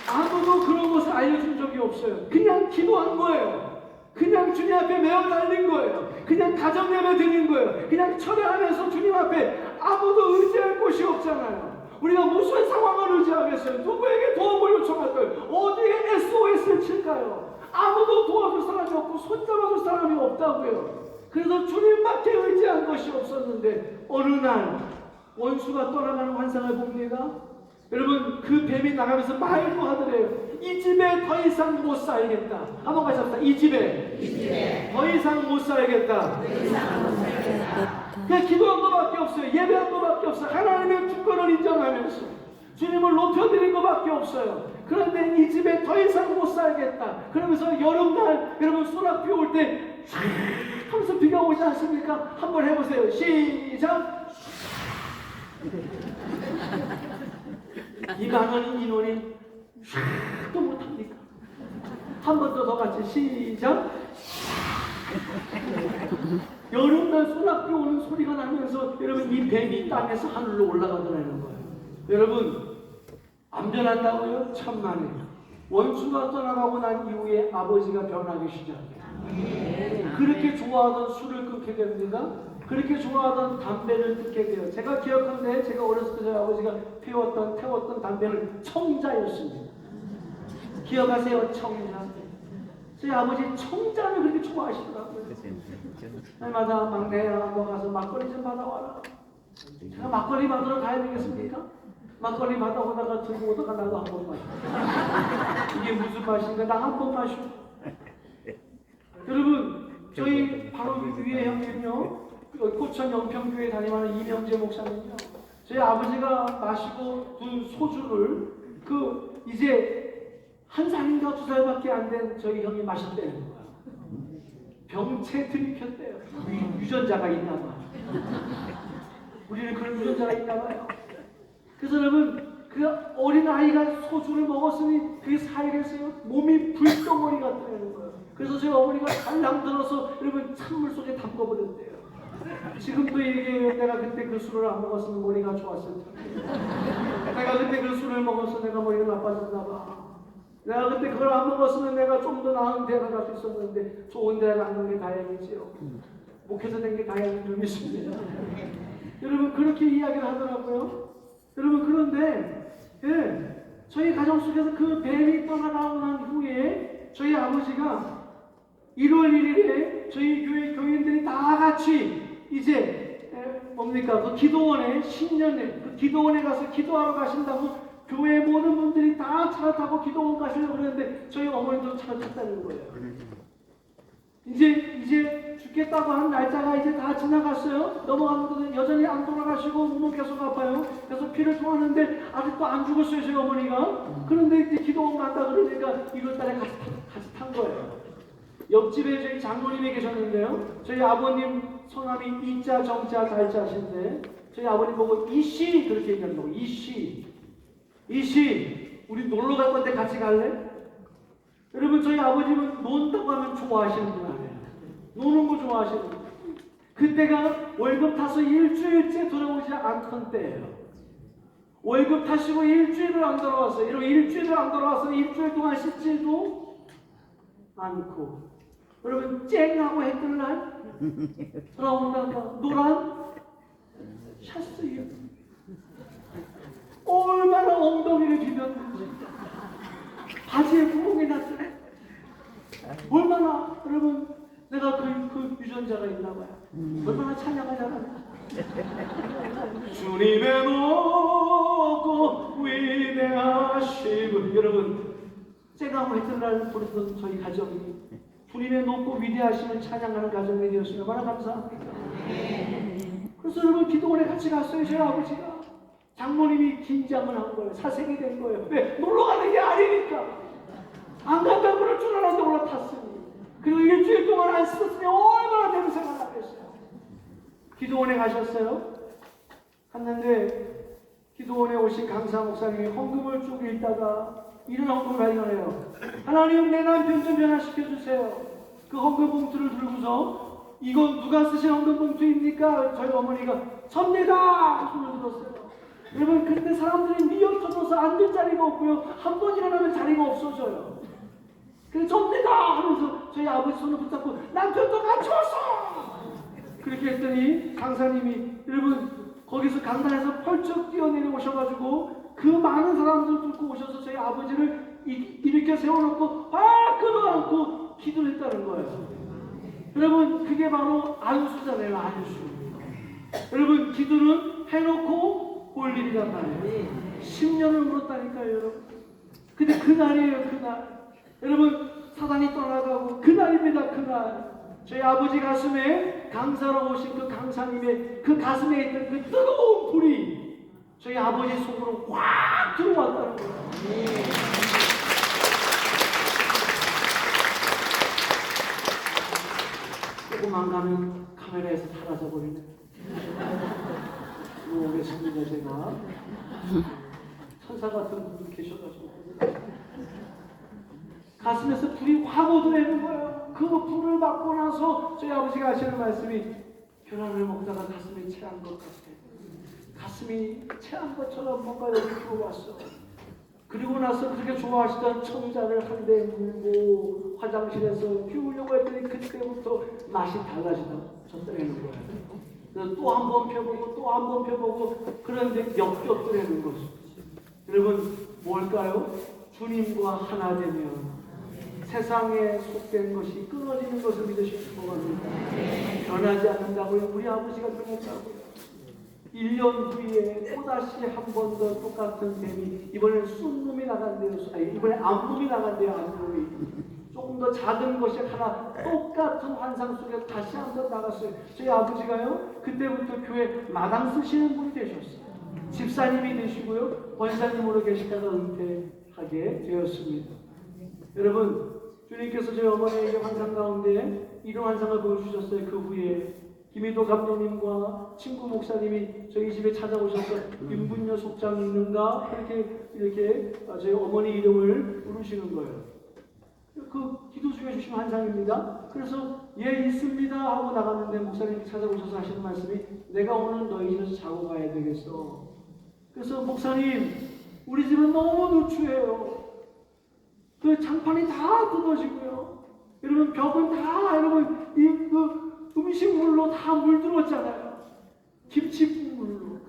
아무도 그런 것을 알려준 적이 없어요. 그냥 기도한 거예요. 그냥 주님 앞에 매어 달린 거예요. 그냥 가정 예배 드린 거예요. 그냥 철회하면서 주님 앞에 아무도 의지할 곳이 없잖아요. 우리가 무슨 상황을 의지하겠어요? 누구에게 도움을 요청할까요? 어디에 SOS를 칠까요? 아무도 도와줄 사람이 없고 손잡아줄 사람이 없다고요. 그래서 주님밖에 의지한 것이 없었는데 어느 날 원수가 떠나가는 환상을 봅니다. 여러분 그 뱀이 나가면서 말도 하더래요. 이 집에 더 이상 못 살겠다. 한번 같이 합시다. 이 집에 더 이상 못 살겠다. 그냥 기도한 것밖에 없어요. 예배한 것밖에 없어요. 하나님의 주권을 인정하면서 주님을 높여드린 것밖에 없어요. 그런데 이 집에 더 이상 못 살겠다. 그러면서 여름날 여러분 소나비 올 때 하면서 비가 오지 않습니까? 한번 해보세요. 시작. 이 많은 인원이 또 못합니까? 한 번 더 같이 시작. 여름날 소나비 오는 소리가 나면서 여러분 이 뱀이 땅에서 하늘로 올라가더라는 거예요. 여러분 안 변한다고요? 천만에. 원수가 떠나가고 난 이후에 아버지가 변하기 시작해요. 그렇게 좋아하던 술을 끊게 됩니다. 그렇게 좋아하던 담배를 끊게 돼요. 제가 기억하는데 제가 어렸을 때 저희 아버지가 태웠던 담배는 청자였습니다. 기억하세요? 청자. 저희 아버지 청자를 그렇게 좋아하시더라고요. 날마다 막내야 너 가서 막걸리 좀 받아와라. 제가 막걸리 받으러 가야 되겠습니까? 막걸리 받아오다가 들고 오다가 나도 한 번 마셔. 이게 무슨 맛인가? 나 한 번 마셔. 여러분 저희 바로 위에 형님요, 고천 영평교회 다니는 이명재 목사님요, 저희 아버지가 마시고 둔 소주를 이제 한 살인가 두 살밖에 안 된 저희 형이 마셨대요. 병채 들이켰대요. 유전자가 있나 봐. 우리는 그런 유전자가 있나 봐요. 그래서 여러분 그 어린 아이가 소주를 먹었으니 그게 살겠어요? 몸이 불덩어리 같다는 거예요. 그래서 저희 어머니가 달랑 들어서 여러분 찬물 속에 담궈버렸대요. 지금도 얘기해요. 내가 그때 그 술을 안 먹었으면 머리가 좋았을 텐데. 내가 그때 그 술을 먹어서 내가 머리가 나빠졌나 봐. 내가 그때 그걸 안 먹었으면 내가 좀 더 나은 대학을 갈 수 있었는데 좋은 대학 안 간 게 다행이지요. 목회자 된 게 다행인 줄 믿습니다. 여러분 그렇게 이야기를 하더라고요. 여러분 그런데 저희 가정 속에서 그 뱀이 떠나가고 난 후에 저희 아버지가 1월 1일에 저희 교회 교인들이 다 같이 이제 뭡니까 그 기도원에 신년에 그 기도원에 가서 기도하러 가신다고 교회 모든 분들이 다 차를 타고 기도원 가시려고 그랬는데 저희 어머니도 차를 탔다는 거예요. 이제 죽겠다고 한 날짜가 이제 다 지나갔어요. 넘어갔는데 여전히 안 돌아가시고 몸은 계속 아파요. 그래서 피를 토하는데 아직도 안 죽었어요 저희 어머니가. 그런데 이제 기도원 간다 그러니까 1월달에 같이 탄 거예요. 옆집에 저희 장로님이 계셨는데요. 저희 아버님 성함이 이자 정자 달자신데 저희 아버님 보고 이씨 그렇게 얘기한다고. 이씨 우리 놀러 갈 건데 같이 갈래? 여러분 저희 아버님은 논다고 하면 좋아하시는 분 아니에요. 노는 거 좋아하시는 분. 그때가 월급 타서 일주일째 돌아오지 않던 때예요. 월급 타시고 일주일을 안 돌아왔어요. 이러면 일주일을 안 돌아와서 일주일 동안 씻지도 않고 여러분 쨍하고 해 뜰 날 돌아온다가 노란 샷스예요. 얼마나 엉덩이를 비볐는지 바지에 구멍이 났더래. 얼마나 여러분 내가 그 유전자가 있나 봐요. 얼마나 찬양을 잘하나. 주님의 노 위대하시고. 여러분, 제가 하여튼 날 부르던 저희 가정이 주님의 높고 위대하심을 찬양하는 가정이 되었으면 얼마나 감사합니다. 그래서 여러분, 기도원에 같이 갔어요. 저희 아버지가 장모님이 긴장을 한 거예요. 사색이 된 거예요. 왜? 놀러 가는 게 아니니까. 안 간다고 그럴 줄 알았는데 올라탔으니. 그리고 일주일 동안 안 씻었으면 얼마나 냄새가 나겠어요. 기도원에 가셨어요. 갔는데 기도원에 오신 강사 목사님이 헌금을 쭉 읽다가 이런 헌금을 발견해요. 하나님, 내 남편 좀 변화시켜주세요. 그 헌금 봉투를 들고서 이건 누가 쓰신 헌금 봉투입니까? 저희 어머니가 접니다! 소리를 들었어요. 여러분, 그때 사람들이 미어 터져서 앉을 자리가 없고요. 한 번 일어나면 자리가 없어져요. 그래서 접니다! 하면서 저희 아버지 손을 붙잡고 남편도 같이 왔어! 그렇게 했더니 강사님이, 여러분, 거기서 강단에서 펄쩍 뛰어내려 오셔가지고 그 많은 사람들 뚫고 오셔서 저희 아버지를 이렇게 세워놓고 끌어안고 기도를 했다는 거예요. 여러분, 그게 바로 안수잖아요. 안수. 여러분, 기도는 해놓고 볼 일이란 말이에요. 10년을 울었다니까요, 여러분. 근데 그날이에요, 그날. 여러분, 사단이 떠나가고 그날입니다, 그날. 저희 아버지 가슴에 강사로 오신 그 강사님의 그 가슴에 있던 그 뜨거운 불이 저희 아버지 속으로 확 들어왔다는 거예요. 조금만 가면 카메라에서 사라져버리네. 모르겠습니다, 제가. 천사 같은 분이 계셔가지고. 가슴에서 불이 확 오더라는 거예요. 그 불을 받고 나서 저희 아버지가 하시는 말씀이, 교란을 먹다가 가슴이 체한 것 같아. 가슴이 체한 것처럼 뭔가 여기 들어왔어. 그리고 나서 그렇게 좋아하시던 청자를 한 대 물고 화장실에서 피우려고 했더니 그때부터 맛이 달라졌다는 거예요. 그래서 또 한 번 펴보고 또 한 번 펴보고 그런데 역겹더라는 거죠. 여러분, 뭘까요? 주님과 하나 되면 세상에 속된 것이 끊어지는 것을 믿으실 것 같습니다. 변하지 않는다고요? 우리 아버지가 변했다고요. 1년 후에 또다시 한 번 더 똑같은 뱀이, 이번엔 쏜놈이 나간대요. 이번에 암놈이 나간대요. 암놈이. 조금 더 작은 것이 하나 똑같은 환상 속에 다시 한 번 나갔어요. 저희 아버지가요, 그때부터 교회 마당 쓰시는 분이 되셨어요. 집사님이 되시고요, 권사님으로 계시다가 은퇴하게 되었습니다. 여러분, 주님께서 저희 어머니에게 환상 가운데 이런 환상을 보여주셨어요. 그 후에 김희도 감독님과 친구 목사님이 저희 집에 찾아오셔서 윤분녀 속장 있는가? 이렇게 저희 어머니 이름을 부르시는 거예요. 그 기도 중에 주신 환상입니다. 그래서 예, 있습니다 하고 나갔는데 목사님이 찾아오셔서 하시는 말씀이, 내가 오늘 너희 집에서 자고 가야 되겠어. 그래서 목사님, 우리 집은 너무 누추해요. 그 장판이 다 뜯어지고요. 여러분, 벽은 다, 여러분, 그 음식물로 다 물들었잖아요. 김치국물로,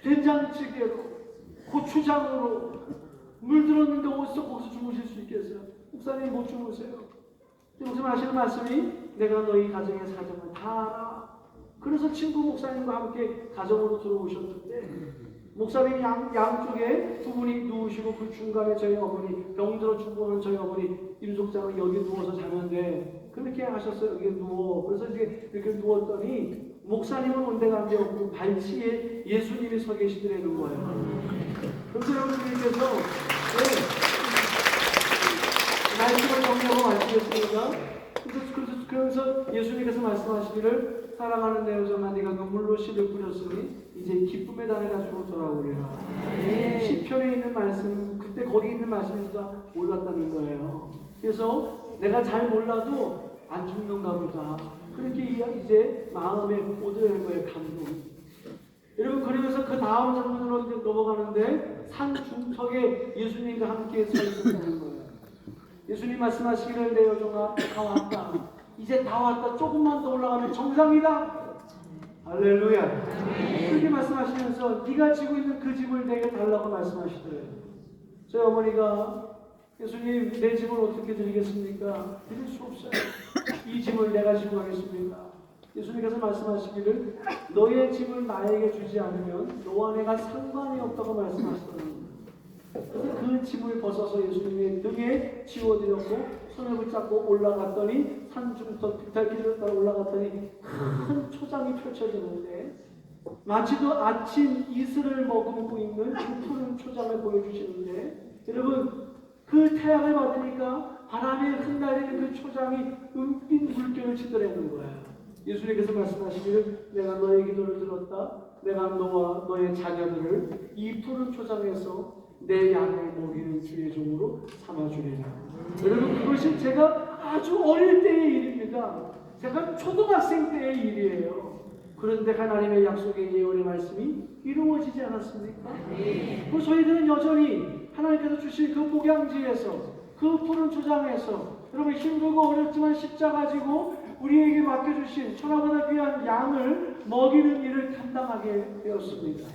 된장찌개로, 고추장으로 물들었는데 어디서 거기서 주무실 수 있겠어요? 목사님 못 주무세요. 목사님 하시는 말씀이, 내가 너희 가정의 사정을 다 알아. 그래서 친구 목사님과 함께 가정으로 들어오셨는데, 목사님 양쪽에 두 분이 누우시고 그 중간에 저희 어머니, 병들어 죽어오는 저희 어머니 임속장은 여기 누워서 자는데 그렇게 하셨어요. 여기 누워. 그래서 이렇게 누웠더니 목사님은 온데간데 없고 발치에 예수님이 서 계시더라는 거예요. 그래서 여러분들께서 말씀을 정리하고 말씀했습니다. 그래서 예수님께서 말씀하시기를, 사랑하는 내 여정아, 네가 눈물로 씨를 뿌렸으니 이제 기쁨의 단을 가지고 돌아오리라. 시편에 있는 말씀, 그때 거기 있는 말씀에서 몰랐다는 거예요. 그래서 내가 잘 몰라도 안 죽는가 보다. 그렇게 이제 마음에 오더라는 거예요, 감동이. 여러분, 그러면서 그 다음 장면으로 이제 넘어가는데 산 중턱에 예수님과 함께 서 있었다는 거예요. 예수님 말씀하시기를, 내 여정아, 다 왔다. 이제 다 왔다. 조금만 더 올라가면 정상이다. 할렐루야. 그렇게 말씀하시면서 네가 지고 있는 그 집을 내게 달라고 말씀하시더래요. 저희 어머니가, 예수님, 내 집을 어떻게 드리겠습니까? 드릴 수 없어요. 이 집을 내가 지고 가겠습니다. 예수님께서 말씀하시기를 너의 짐을 나에게 주지 않으면 너와 내가 상관이 없다고 말씀하시더랍니다. 그래서 그 짐을 벗어서 예수님의 등에 지워드렸고 손을 붙잡고 올라갔더니 산중부터 빗달길을 따라 올라갔더니 큰 초장이 펼쳐지는데 마치도 아침 이슬을 머금고 있는 그 푸른 초장을 보여주시는데 여러분 그 태양을 받으니까 바람에 흩날리는 그 초장이 은빛 물결을 치더라는 거예요. 예수님께서 말씀하시기를 내가 너의 기도를 들었다. 내가 너와 너의 자녀들을 이 푸른 초장에서 내 양을 먹이는 주의 종으로 삼아주리라. 여러분 그것이 제가 아주 어릴 때의 일입니다. 제가 초등학생 때의 일이에요. 그런데 하나님의 약속의 예언의 말씀이 이루어지지 않았습니까? 그래서 저희들은 여전히 하나님께서 주신 그 목양지에서 그 푸른 초장에서 여러분 힘들고 어렵지만 십자가 지고 우리에게 맡겨주신 천하보다 귀한 양을 먹이는 일을 감당하게 되었습니다.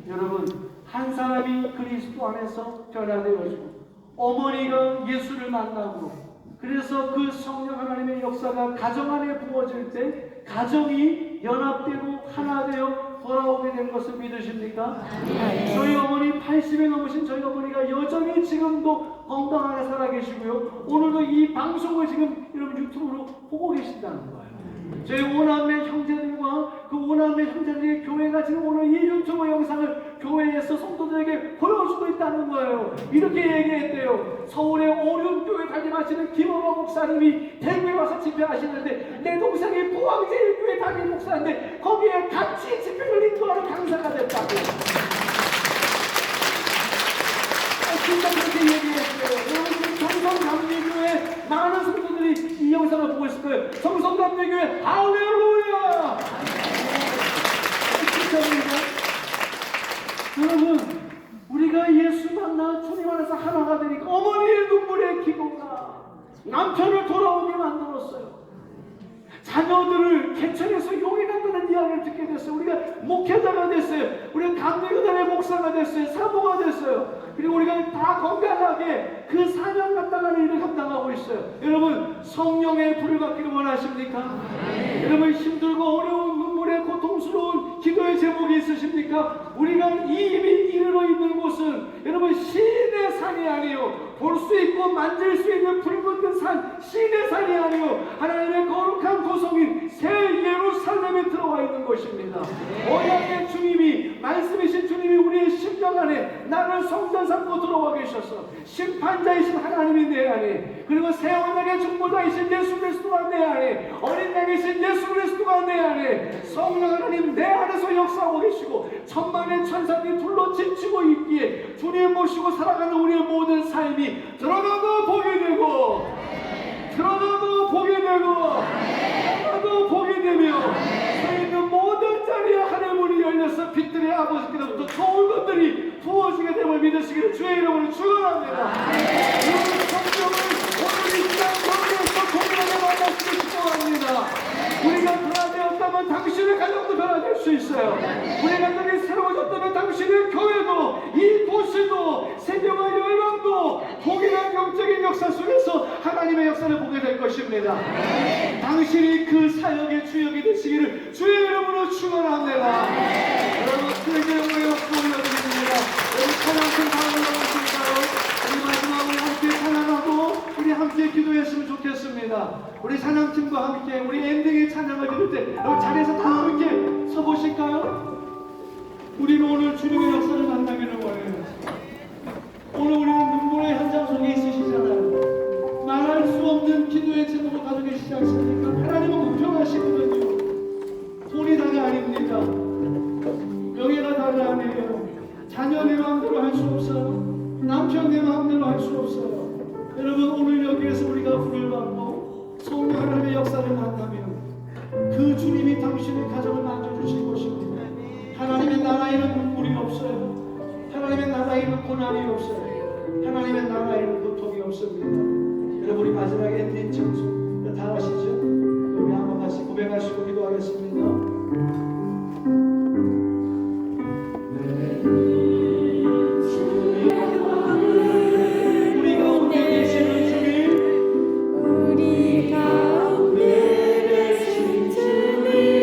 여러분 한 사람이 그리스도 안에서 변화되어지고 어머니가 예수를 만나고 그래서 그 성령 하나님의 역사가 가정 안에 부어질 때 가정이 연합되고 하나 되어 돌아오게 된 것을 믿으십니까? 저희 어머니 80이 넘으신 저희 어머니가 여전히 지금도 건강하게 살아계시고요. 오늘도 이 방송을 지금 여러분 유튜브로 보고 계신다는 거예요. 저희 오남매 형제들과 그 오남매 형제들의 교회가 지금 오늘 이 유튜브 영상을 교회에서 성도들에게 보여주고 있다는 거예요. 이렇게 얘기했대요. 서울의 오륜교회 담임하시는 김원호 목사님이 대구에 와서 집회하시는데 내 동생이 포항제일교회 담임 목사인데 거기에 같이 집회를 인도하는 강사가 됐다고. 진짜 그렇게 얘기했어요. 여러분 정성감리교회 많은 성도들이 이 영상을 보고 있을 거예요. 정성감리교회 할렐루야! 여러분 우리가 예수 만나 주님 안에서 하나가 되니까 어머니의 눈물의 기도가 남편을 돌아오게 만들었어요. 자녀들을 개천에서 용인한다는 이야기를 듣게 됐어요. 우리가 목회자가 됐어요. 우리가 감리교단의 목사가 됐어요. 사모가 됐어요. 그리고 우리가 다 건강하게 그 사명 감당하는 일을 감당하고 있어요. 여러분 성령의 불을 받기를 원하십니까? 여러분 힘들고 어려운 눈물의 고통스러운 기도의 제목이 있으십니까? 우리가 이미 이르러 있는 곳은 여러분 시내 산이 아니요 볼 수 있고 만질 수 있는 붉은 산 시내 산이 아니요 하나님의 거룩한 도성인 새 예루살렘에 들어와 있는 것입니다. 언약의 주님이 말씀이신 주님이 우리의 심령 안에 나를 성전 삼고 들어와 계셔서 심판자이신 하나님이 내 안에 그리고 새 언약의 중보자이신 예수 그리스도가 내 안에 어린 양이신 예수 그리스도가 내 안에 성령 하나님 내 안에서 역사하고 계시고 천만의 천사들이 둘러 지치고 있기에 주님 모시고 살아가는 우리의 모든 삶이 드러나도 보게 되고 드러나도 보게 되고 드러나도 보게 되며 서 있는 모든 자리에 하늘 문이 열려서 빛들의 아버지께로부터 좋은 것들이 부어지게 됨을 믿으시기를 주의 이름으로 축원합니다. 여러분 성경을 오늘 이 시간 가운데서 공연하게 만나시길 축원합니다. 우리가 변화되었다면 당신의 가정도 변화될 수 있어요. 우리가 눈이 새로워졌다면 당신의 교회도 이 도시도 세계와 열방도 동일한 영적인 역사 속에서 하나님의 역사를 보게 될 것입니다. 당신이 그 사역의 주역이 되시기를 주의 이름으로 축원합니다. 여러분 주의 이름으로 축원드립니다. 여러분 찬양팀 다음으로 나오실까요? 우리 마지막으로 함께 찬양하고 우리 함께 기도했으면 좋겠습니다. 우리 찬양팀과 함께 우리 엔딩의 찬양을 드릴 때 여러분 자리에서 다 함께 서보실까요? 우리는 오늘 주님의 역사를 만나기를 원해요. 오늘 우리는 눈물의 현장 속에 있으시잖아요. 말할 수 없는 기도의 제목을 가지고 계시지 않습니까? 하나님은 공평하시거든요. 돈이 다가 아닙니다. 명예가 다가 아니에요. 자녀 내 마음대로 할 수 없어요. 남편 내 마음대로 할 수 없어요. 여러분 오늘 여기에서 우리가 불을 받고 성령 하나님의 역사를 만나면 그 주님이 당신의 가정을 만져주실 것입니다. 하나님의 나라에는 눈물이 없어요. 하나님의 나라에는 고난이 없어요. 하나님의 나라에는 고통이 없습니다. 여러분 우리 마지막 엔딩 청소 다 아시죠? 우리 한번 다시 고백하시고 기도하겠습니다. 우리 가운데 계신 주님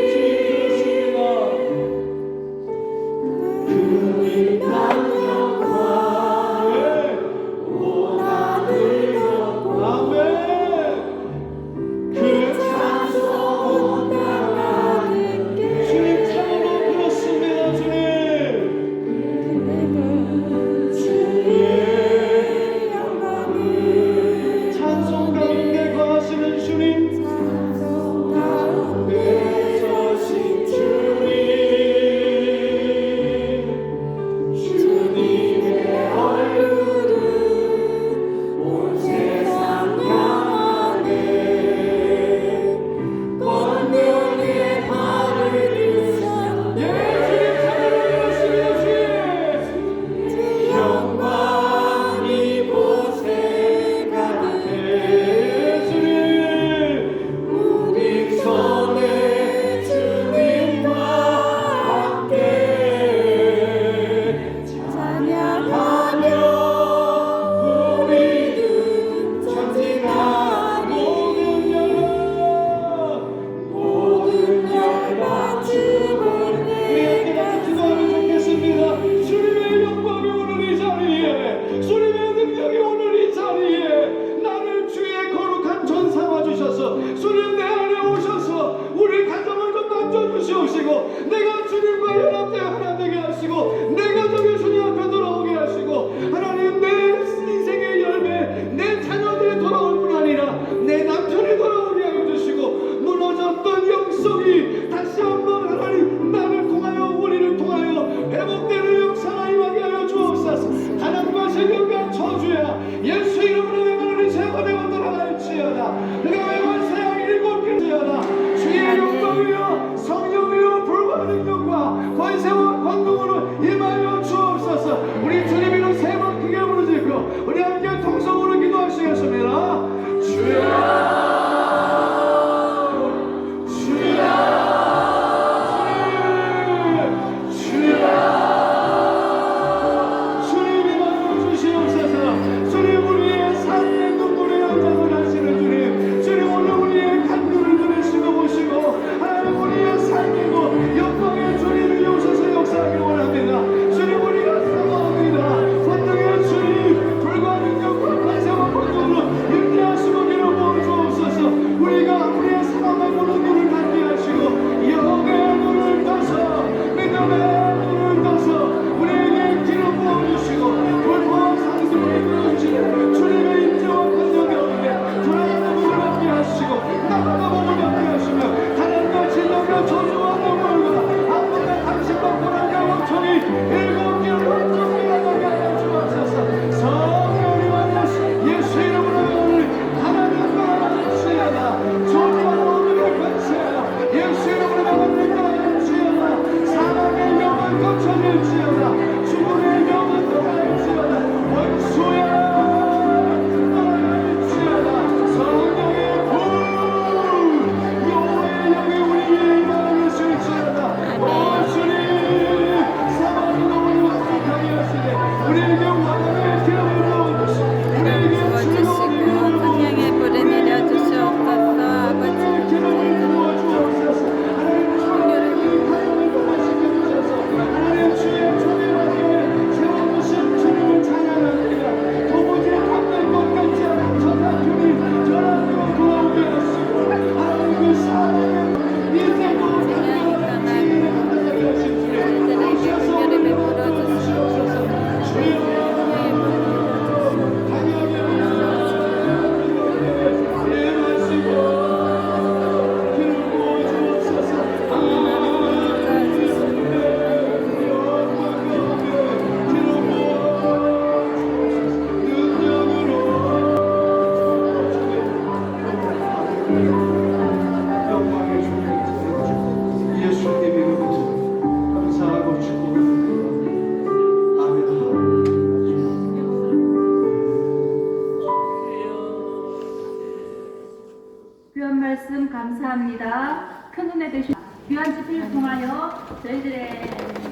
말씀 감사합니다. 큰 은혜 되시 귀한 집회를 통하여 저희들의